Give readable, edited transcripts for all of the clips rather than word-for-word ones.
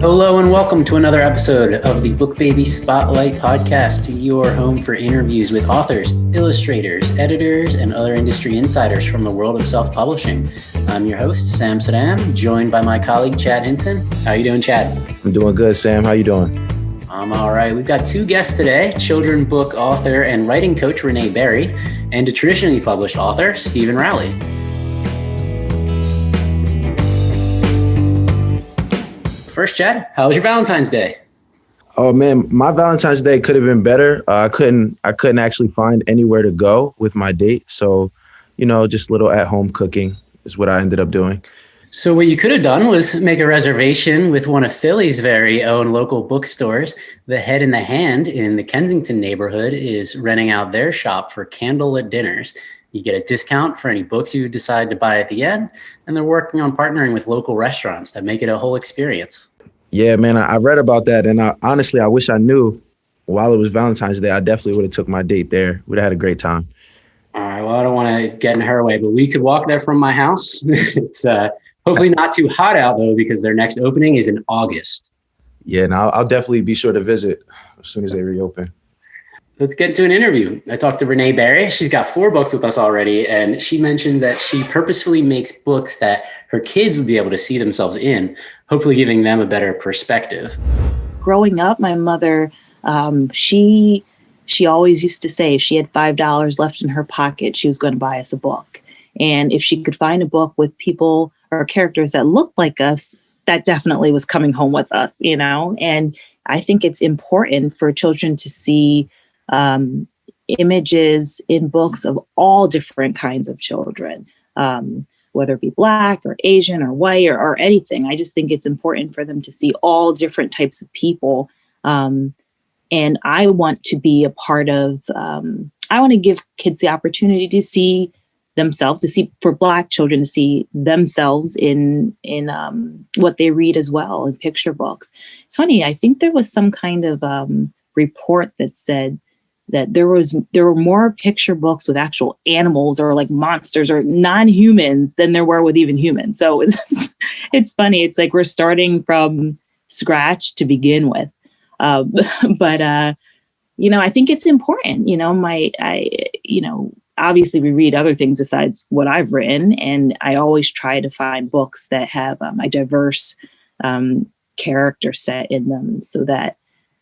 Hello and welcome to another episode of the BookBaby Spotlight podcast, your home for interviews with authors, illustrators, editors, and other industry insiders from the world of self-publishing. I'm your host, Sam Saddam, joined by my colleague, Chad Hinson. How are you doing, Chad? I'm doing good, Sam. How you doing? I'm all right. We've got two guests today, children's book author and writing coach Renee Berry, and a traditionally published author, Steven Rowley. First, Chad, how was your Valentine's Day? Oh man, my Valentine's Day could have been better. I couldn't actually find anywhere to go with my date. So, just little at-home cooking is what I ended up doing. So what you could have done was make a reservation with one of Philly's very own local bookstores. The Head in the Hand in the Kensington neighborhood is renting out their shop for candlelit dinners. You get a discount for any books you decide to buy at the end, and they're working on partnering with local restaurants to make it a whole experience. Yeah, man, I read about that, and honestly, I wish I knew while it was Valentine's Day. I definitely would have took my date there. We'd have had a great time. All right, well, I don't want to get in her way, but we could walk there from my house. It's hopefully not too hot out, though, because their next opening is in August. Yeah, and I'll definitely be sure to visit as soon as they reopen. Let's get into an interview. I talked to Renee Berry. She's got 4 books with us already, and she mentioned that she purposefully makes books that her kids would be able to see themselves in, hopefully giving them a better perspective. Growing up, my mother, she always used to say if she had $5 left in her pocket, she was going to buy us a book. And if she could find a book with people or characters that looked like us, that definitely was coming home with us, And I think it's important for children to see images in books of all different kinds of children, whether it be Black or Asian or white or anything. I just think it's important for them to see all different types of people. And I want to be a part of, I want to give kids the opportunity to see themselves, for Black children to see themselves in what they read as well, in picture books. It's funny, I think there was some kind of report that said that there were more picture books with actual animals or like monsters or non-humans than there were with even humans. So it's funny. It's like we're starting from scratch to begin with. But I think it's important, obviously we read other things besides what I've written. And I always try to find books that have a diverse character set in them so that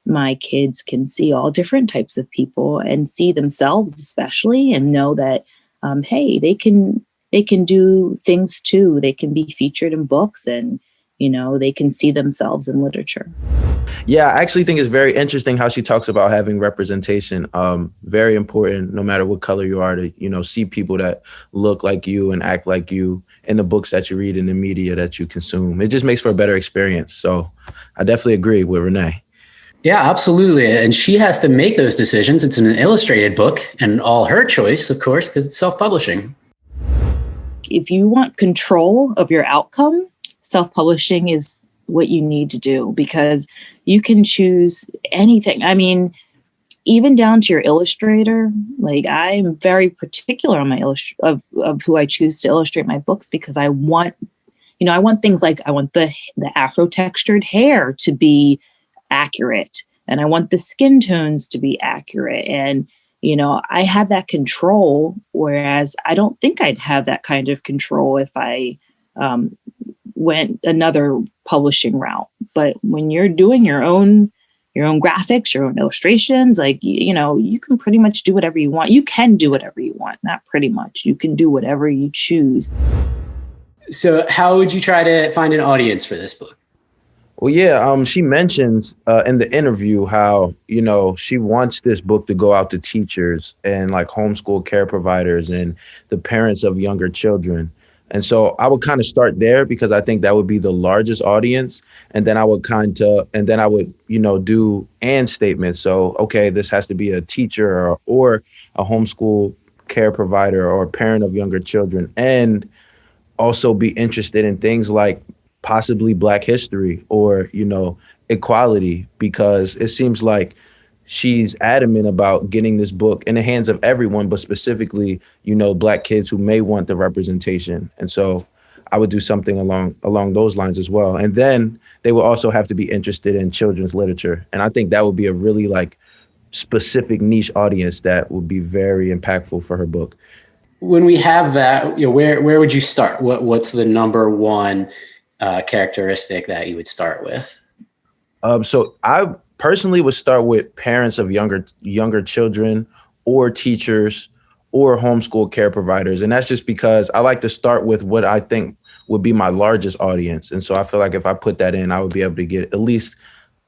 my kids can see all different types of people and see themselves especially, and know that, hey, they can do things too. They can be featured in books, and, they can see themselves in literature. Yeah, I actually think it's very interesting how she talks about having representation. Very important, no matter what color you are, to, see people that look like you and act like you in the books that you read, in the media that you consume. It just makes for a better experience. So I definitely agree with Renee. Yeah, absolutely. And she has to make those decisions. It's an illustrated book and all her choice, of course, because it's self-publishing. If you want control of your outcome, self-publishing is what you need to do, because you can choose anything. I mean, even down to your illustrator. Like, I'm very particular on my of who I choose to illustrate my books, because I want things like, I want the Afro textured hair to be accurate, and I want the skin tones to be accurate. And, I have that control, whereas I don't think I'd have that kind of control if I went another publishing route. But when you're doing your own graphics, your own illustrations, like, you can pretty much do whatever you want. You can do whatever you want, not pretty much. You can do whatever you choose. So how would you try to find an audience for this book? Well, yeah, she mentions in the interview how, she wants this book to go out to teachers and like homeschool care providers and the parents of younger children. And so I would kind of start there, because I think that would be the largest audience. And then I would do and statements. So, okay, this has to be a teacher or a homeschool care provider or a parent of younger children, and also be interested in things like possibly Black history or, equality, because it seems like she's adamant about getting this book in the hands of everyone, but specifically, Black kids who may want the representation. And so I would do something along those lines as well. And then they would also have to be interested in children's literature. And I think that would be a really like specific niche audience that would be very impactful for her book. When we have that, where would you start? What's the number one characteristic that you would start with? So I personally would start with parents of younger children or teachers or homeschool care providers. And that's just because I like to start with what I think would be my largest audience. And so I feel like if I put that in, I would be able to get at least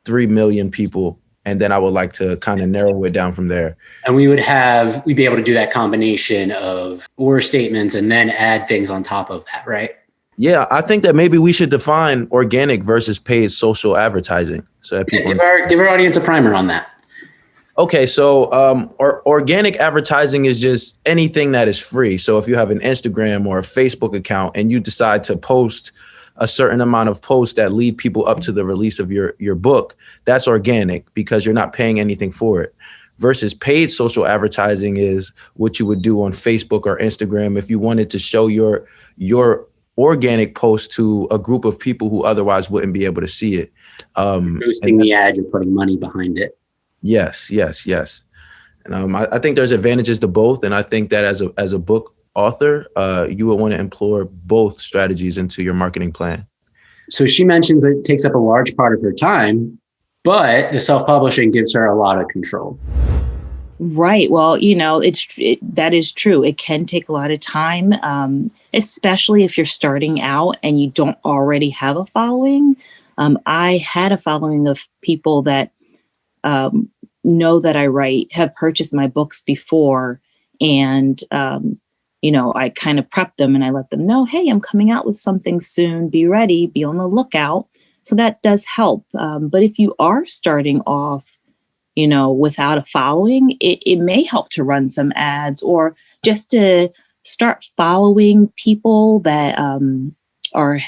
3 million people. And then I would like to kind of narrow it down from there. And we'd be able to do that combination of or statements and then add things on top of that, right? Yeah, I think that maybe we should define organic versus paid social advertising. So that people give our audience a primer on that. Okay, so organic advertising is just anything that is free. So if you have an Instagram or a Facebook account and you decide to post a certain amount of posts that lead people up to the release of your book, that's organic because you're not paying anything for it. Versus paid social advertising is what you would do on Facebook or Instagram if you wanted to show your organic post to a group of people who otherwise wouldn't be able to see it. Boosting the ad, you're putting money behind it. Yes. And I think there's advantages to both. And I think that as a book author, you would want to employ both strategies into your marketing plan. So she mentions that it takes up a large part of her time, but the self-publishing gives her a lot of control. Right. Well, that is true. It can take a lot of time, especially if you're starting out and you don't already have a following. I had a following of people that know that I write, have purchased my books before. And, I kind of prep them and I let them know, hey, I'm coming out with something soon. Be ready, be on the lookout. So that does help. But if you are starting off, without a following, it may help to run some ads or just to start following people that are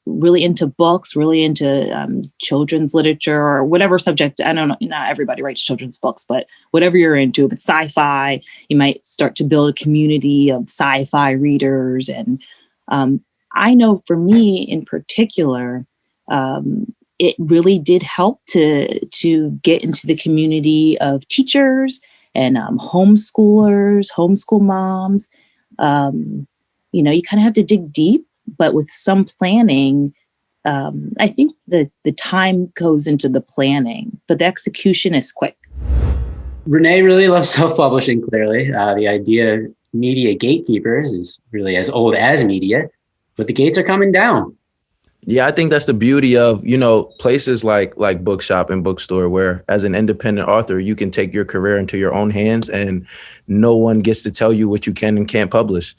really into books, really into children's literature or whatever subject. I don't know, not everybody writes children's books, but whatever you're into, if it's sci-fi, you might start to build a community of sci-fi readers. And I know for me in particular, it really did help to get into the community of teachers and homeschoolers, homeschool moms. You kind of have to dig deep. But with some planning, I think the time goes into the planning, but the execution is quick. Renee really loves self-publishing, clearly. The idea of media gatekeepers is really as old as media, but the gates are coming down. Yeah, I think that's the beauty of, places like Bookshop and Bookstore, where as an independent author, you can take your career into your own hands and no one gets to tell you what you can and can't publish.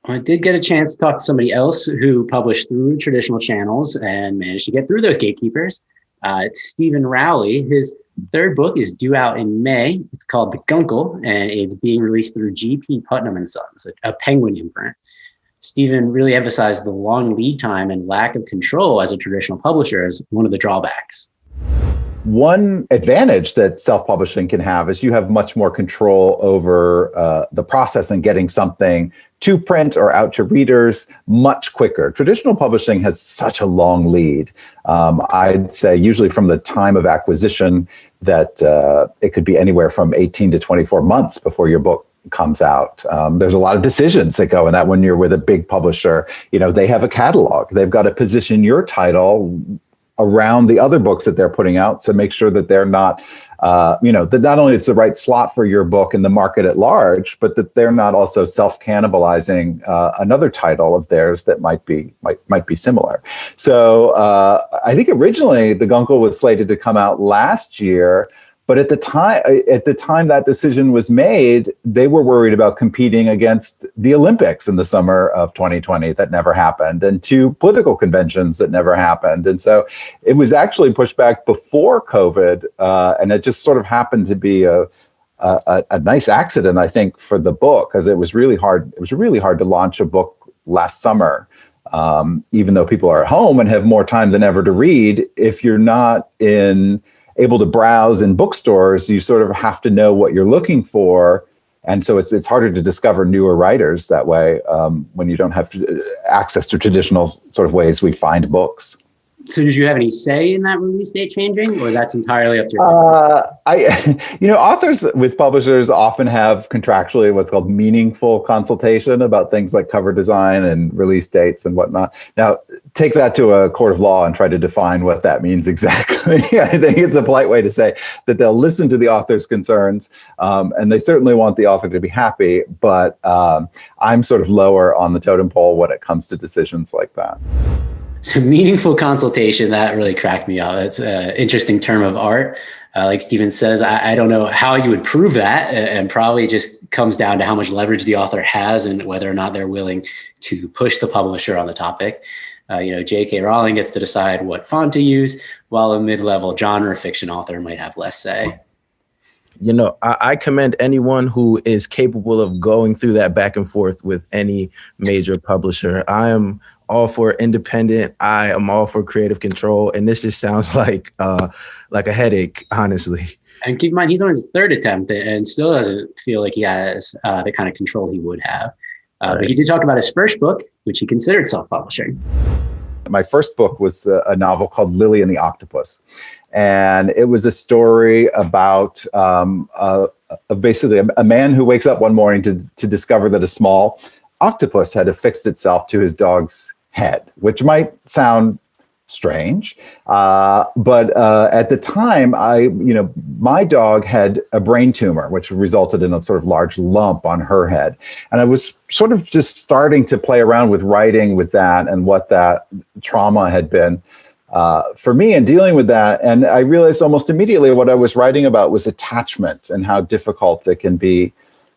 I did get a chance to talk to somebody else who published through traditional channels and managed to get through those gatekeepers. It's Steven Rowley. His third book is due out in May. It's called The Guncle, and it's being released through G.P. Putnam & Sons, a Penguin imprint. Steven really emphasized the long lead time and lack of control as a traditional publisher as one of the drawbacks. One advantage that self-publishing can have is you have much more control over the process and getting something to print or out to readers much quicker. Traditional publishing has such a long lead. I'd say usually from the time of acquisition that it could be anywhere from 18 to 24 months before your book comes out. There's a lot of decisions that go in that when you're with a big publisher. They have a catalog. They've got to position your title around the other books that they're putting out to make sure that they're not, that not only it's the right slot for your book in the market at large, but that they're not also self-cannibalizing another title of theirs that might be similar. So I think originally The Guncle was slated to come out last year, but at the time that decision was made, they were worried about competing against the Olympics in the summer of 2020 that never happened, and 2 political conventions that never happened. And so it was actually pushed back before COVID, and it just sort of happened to be a nice accident, I think, for the book, because it was really hard. It was really hard to launch a book last summer, even though people are at home and have more time than ever to read. If you're not able to browse in bookstores, you sort of have to know what you're looking for. And so it's harder to discover newer writers that way when you don't have access to traditional sort of ways we find books. So did you have any say in that release date changing, or that's entirely up to your Authors with publishers often have contractually what's called meaningful consultation about things like cover design and release dates and whatnot. Now, take that to a court of law and try to define what that means exactly. I think it's a polite way to say that they'll listen to the author's concerns, and they certainly want the author to be happy, but I'm sort of lower on the totem pole when it comes to decisions like that. So meaningful consultation, that really cracked me up. It's an interesting term of art. Like Steven says, I don't know how you would prove that, and probably just comes down to how much leverage the author has and whether or not they're willing to push the publisher on the topic. J.K. Rowling gets to decide what font to use, while a mid-level genre fiction author might have less say. I commend anyone who is capable of going through that back and forth with any major publisher. I am all for independent. I am all for creative control. And this just sounds like a headache, honestly. And keep in mind, he's on his third attempt and still doesn't feel like he has the kind of control he would have. Right. But he did talk about his first book, which he considered self-publishing. My first book was a novel called Lily and the Octopus. And it was a story about basically a man who wakes up one morning to discover that a small octopus had affixed itself to his dog's head, which might sound strange. But at the time, my dog had a brain tumor, which resulted in a sort of large lump on her head. And I was sort of just starting to play around with writing with that and what that trauma had been for me in dealing with that. And I realized almost immediately what I was writing about was attachment and how difficult it can be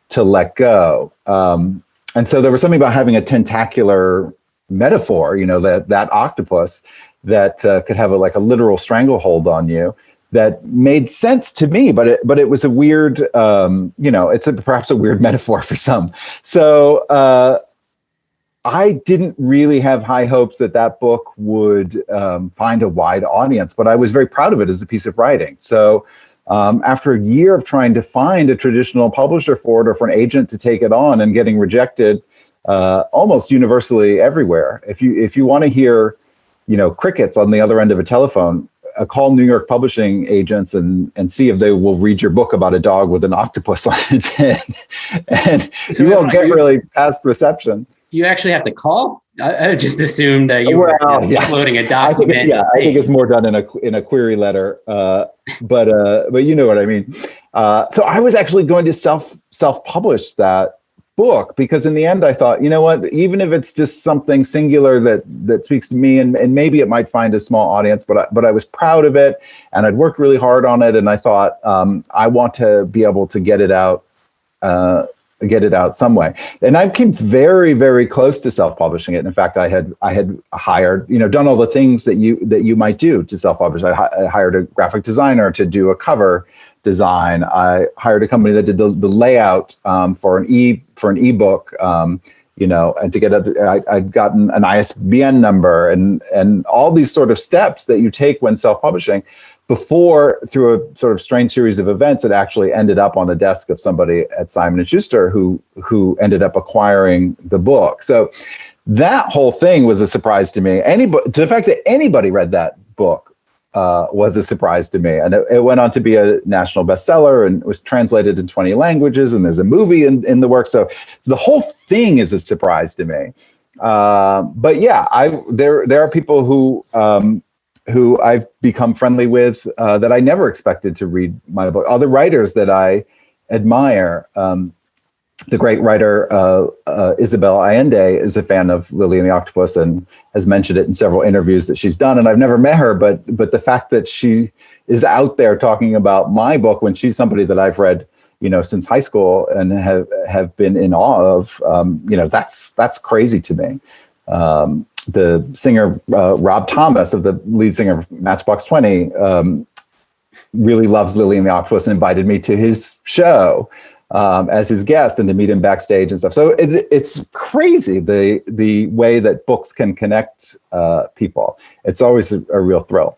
to let go. And so there was something about having a tentacular metaphor, that octopus that could have a literal stranglehold on you that made sense to me, but it was a weird, it's perhaps a weird metaphor for some. So I didn't really have high hopes that book would find a wide audience, but I was very proud of it as a piece of writing. So after a year of trying to find a traditional publisher for it or for an agent to take it on and getting rejected almost universally everywhere, if you want to hear crickets on the other end of a telephone, call New York publishing agents and see if they will read your book about a dog with an octopus on its head. And so you won't get really past reception. You actually have to call? I just assumed that you were uploading a document. I think it's more done in a query letter, but you know what I mean. So I was actually going to self-publish that book because in the end I thought, even if it's just something singular that speaks to me and maybe it might find a small audience, but I was proud of it and I'd worked really hard on it, and I thought I want to be able to get it out some way. And I came very, very close to self-publishing it. In fact, I had hired, done all the things that you might do to self-publish. I hired a graphic designer to do a cover design. I hired a company that did the layout for an ebook, and to get I'd gotten an ISBN number and all these sort of steps that you take when self-publishing before, through a sort of strange series of events, it actually ended up on the desk of somebody at Simon & Schuster who ended up acquiring the book. So that whole thing was a surprise to me. The fact that anybody read that book was a surprise to me. And it went on to be a national bestseller and was translated in 20 languages. And there's a movie in the work. So the whole thing is a surprise to me. But yeah, there are people who I've become friendly with that I never expected to read my book. Other writers that I admire. The great writer Isabel Allende is a fan of Lily and the Octopus and has mentioned it in several interviews that she's done. And I've never met her, but the fact that she is out there talking about my book when she's somebody that I've read, since high school and have been in awe of, that's crazy to me. The singer Rob Thomas, of the lead singer of Matchbox 20, really loves Lily and the Octopus and invited me to his show as his guest and to meet him backstage and stuff. So it's crazy the way that books can connect people. It's always a real thrill.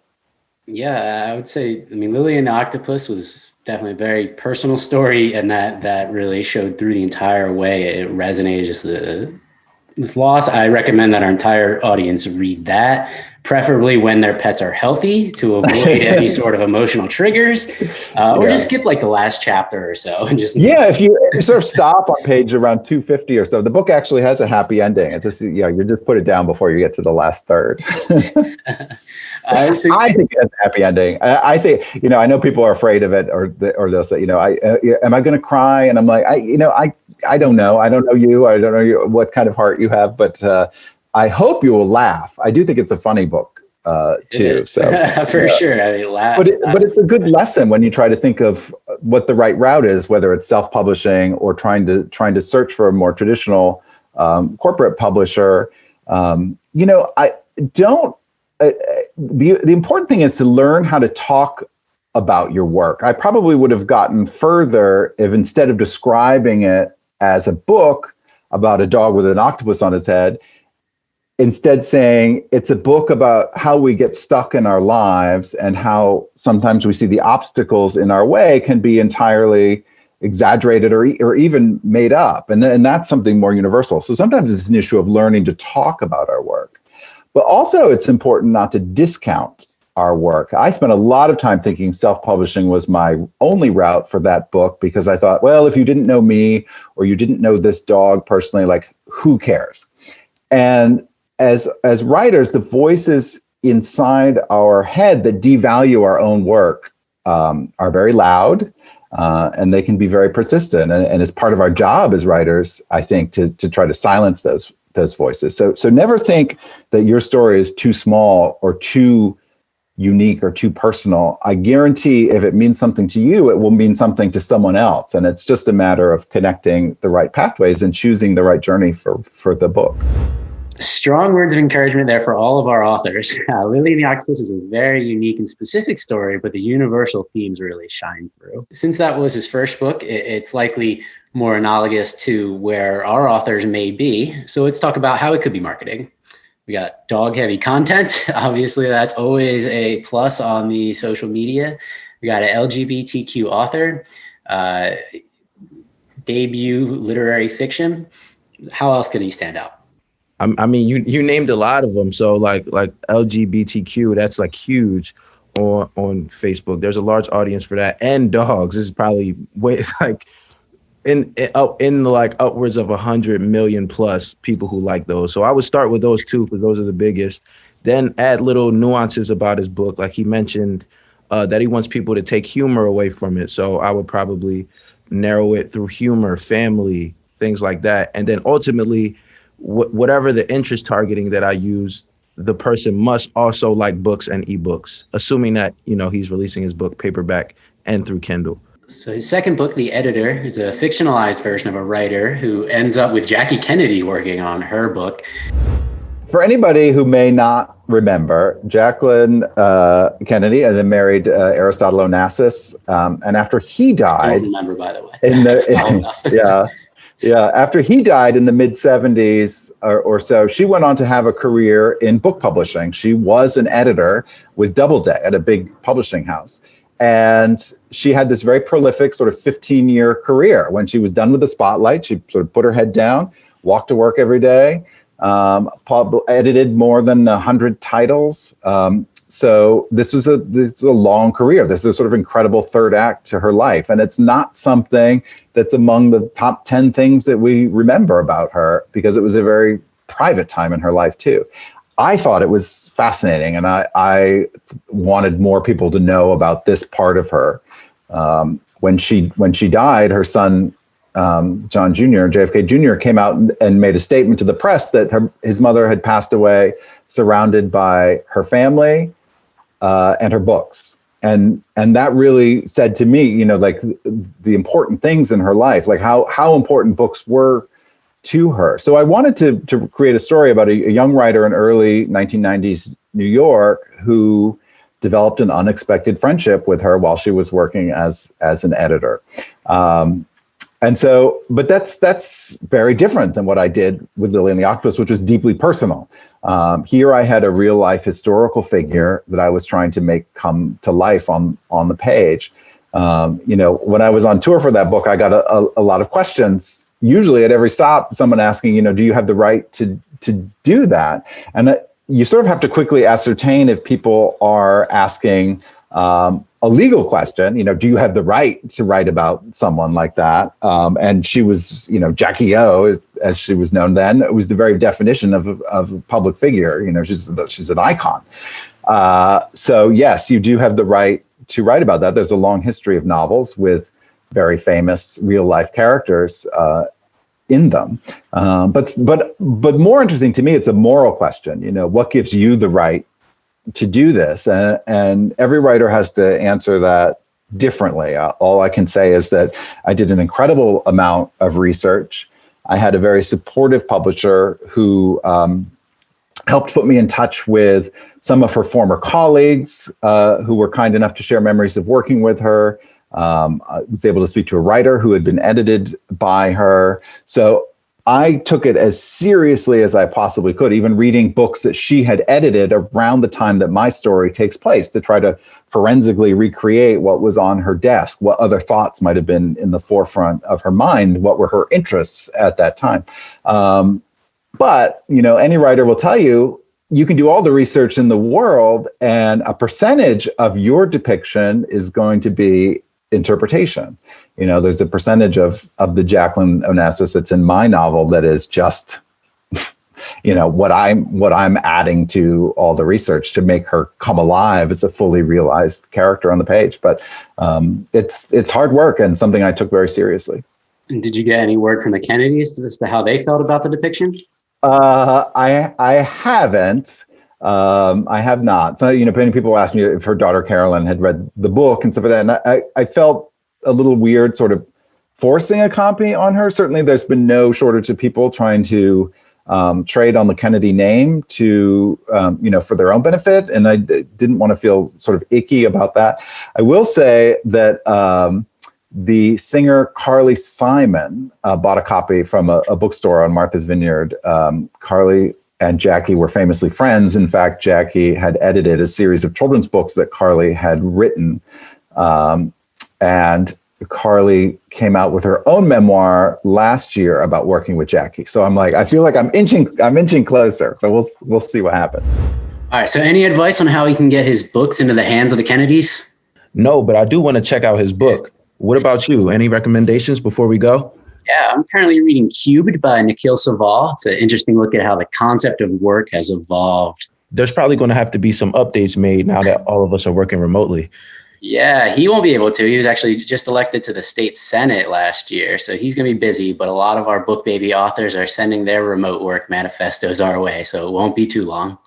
Yeah, I would say, Lily and the Octopus was Definitely a very personal story, and that really showed through the entire way. It resonated, just with loss. I recommend that our entire audience read that, preferably when their pets are healthy, to avoid any sort of emotional triggers, or just skip like the last chapter or so and just if you sort of stop on page around 250 or so. The book actually has a happy ending. It just you just put it down before you get to the last third. I think it has a happy ending. I think, I know people are afraid of it, or they'll say, am I going to cry? And I'm like, I don't know. I don't know you. I don't know what kind of heart you have, but I hope you will laugh. I do think it's a funny book too. So for sure. I mean, laugh. But it's a good lesson when you try to think of what the right route is, whether it's self-publishing or trying to search for a more traditional corporate publisher. I don't. The important thing is to learn how to talk about your work. I probably would have gotten further if, instead of describing it as a book about a dog with an octopus on its head, instead saying it's a book about how we get stuck in our lives and how sometimes we see the obstacles in our way can be entirely exaggerated or even made up. And that's something more universal. So sometimes it's an issue of learning to talk about our work. But also it's important not to discount our work. I spent a lot of time thinking self-publishing was my only route for that book, because I thought, well, if you didn't know me or you didn't know this dog personally, like, who cares? And as writers, the voices inside our head that devalue our own work are very loud, and they can be very persistent. And as part of our job as writers, I think, to try to silence those voices. So never think that your story is too small or too unique or too personal. I guarantee if it means something to you, it will mean something to someone else. And it's just a matter of connecting the right pathways and choosing the right journey for the book. Strong words of encouragement there for all of our authors. Lily and the Octopus is a very unique and specific story, but the universal themes really shine through. Since that was his first book, it's likely more analogous to where our authors may be. So let's talk about how it could be marketing. We got dog-heavy content. Obviously, that's always a plus on the social media. We got an LGBTQ author, debut literary fiction. How else could he stand out? I mean, you named a lot of them. So like LGBTQ, that's like huge on Facebook. There's a large audience for that, and dogs. This is probably way like in like upwards of 100 million plus people who like those. So I would start with those two because those are the biggest. Then add little nuances about his book, like he mentioned that he wants people to take humor away from it. So I would probably narrow it through humor, family, things like that, and then ultimately, whatever the interest targeting that I use, the person must also like books and ebooks, assuming that, he's releasing his book paperback and through Kindle. So his second book, The Editor, is a fictionalized version of a writer who ends up with Jackie Kennedy working on her book. For anybody who may not remember, Jacqueline Kennedy and then married Aristotle Onassis. And after he died... I don't remember, by the way. After he died in the mid-70s or so, she went on to have a career in book publishing. She was an editor with Doubleday at a big publishing house. And she had this very prolific sort of 15-year career. When she was done with the Spotlight, she sort of put her head down, walked to work every day, edited more than 100 titles. So this is a long career. This is a sort of incredible third act to her life. And it's not something that's among the top 10 things that we remember about her, because it was a very private time in her life too. I thought it was fascinating, and I wanted more people to know about this part of her. When she died, her son, John Jr., JFK Jr., came out and made a statement to the press that his mother had passed away surrounded by her family, and her books. And that really said to me, like the important things in her life, like how important books were to her. So I wanted to create a story about a young writer in early 1990s New York who developed an unexpected friendship with her while she was working as an editor. But that's very different than what I did with Lily and the Octopus, which was deeply personal. Here I had a real life historical figure that I was trying to make come to life on the page. When I was on tour for that book, I got a lot of questions. Usually at every stop, someone asking, do you have the right to do that? And you sort of have to quickly ascertain if people are asking a legal question, do you have the right to write about someone like that? And she was, Jackie O, as she was known then, it was the very definition of a public figure. She's an icon. So yes, you do have the right to write about that. There's a long history of novels with very famous real life characters in them. But more interesting to me, it's a moral question. What gives you the right to do this? And every writer has to answer that differently. All I can say is that I did an incredible amount of research. I had a very supportive publisher who helped put me in touch with some of her former colleagues who were kind enough to share memories of working with her. I was able to speak to a writer who had been edited by her. So I took it as seriously as I possibly could, even reading books that she had edited around the time that my story takes place, to try to forensically recreate what was on her desk, what other thoughts might have been in the forefront of her mind, what were her interests at that time. But any writer will tell you, you can do all the research in the world, and a percentage of your depiction is going to be interpretation. There's a percentage of the Jacqueline Onassis that's in my novel that is just, what I'm adding to all the research to make her come alive as a fully realized character on the page. But it's hard work and something I took very seriously. And did you get any word from the Kennedys as to how they felt about the depiction? I haven't. I have not. So, many people ask me if her daughter Carolyn had read the book and stuff like that. And I felt a little weird sort of forcing a copy on her. Certainly there's been no shortage of people trying to trade on the Kennedy name to, for their own benefit. And I didn't want to feel sort of icky about that. I will say that the singer Carly Simon bought a copy from a bookstore on Martha's Vineyard. Carly and Jackie were famously friends. In fact, Jackie had edited a series of children's books that Carly had written. And Carly came out with her own memoir last year about working with Jackie. So I feel like I'm inching closer. So we'll see what happens. All right. So any advice on how he can get his books into the hands of the Kennedys? No, but I do want to check out his book. What about you? Any recommendations before we go? Yeah, I'm currently reading Cubed by Nikhil Saval. It's an interesting look at how the concept of work has evolved. There's probably going to have to be some updates made now that all of us are working remotely. Yeah, he won't be able to. He was actually just elected to the state Senate last year, so he's going to be busy. But a lot of our BookBaby authors are sending their remote work manifestos our way, so it won't be too long.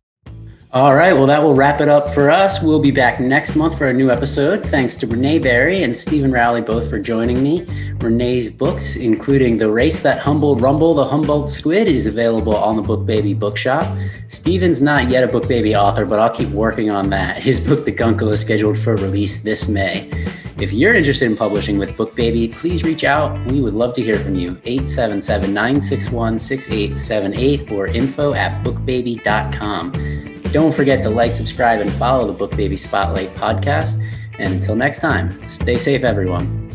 All right, well, that will wrap it up for us. We'll be back next month for a new episode. Thanks to Renee Berry and Steven Rowley both for joining me. Renee's books, including The Race That Humbled Rumble, The Humboldt Squid, is available on the BookBaby Bookshop. Steven's not yet a BookBaby author, but I'll keep working on that. His book, The Guncle, is scheduled for release this May. If you're interested in publishing with BookBaby, please reach out. We would love to hear from you. 877-961-6878 or info@bookbaby.com. Don't forget to like, subscribe, and follow the BookBaby Spotlight podcast. And until next time, stay safe, everyone.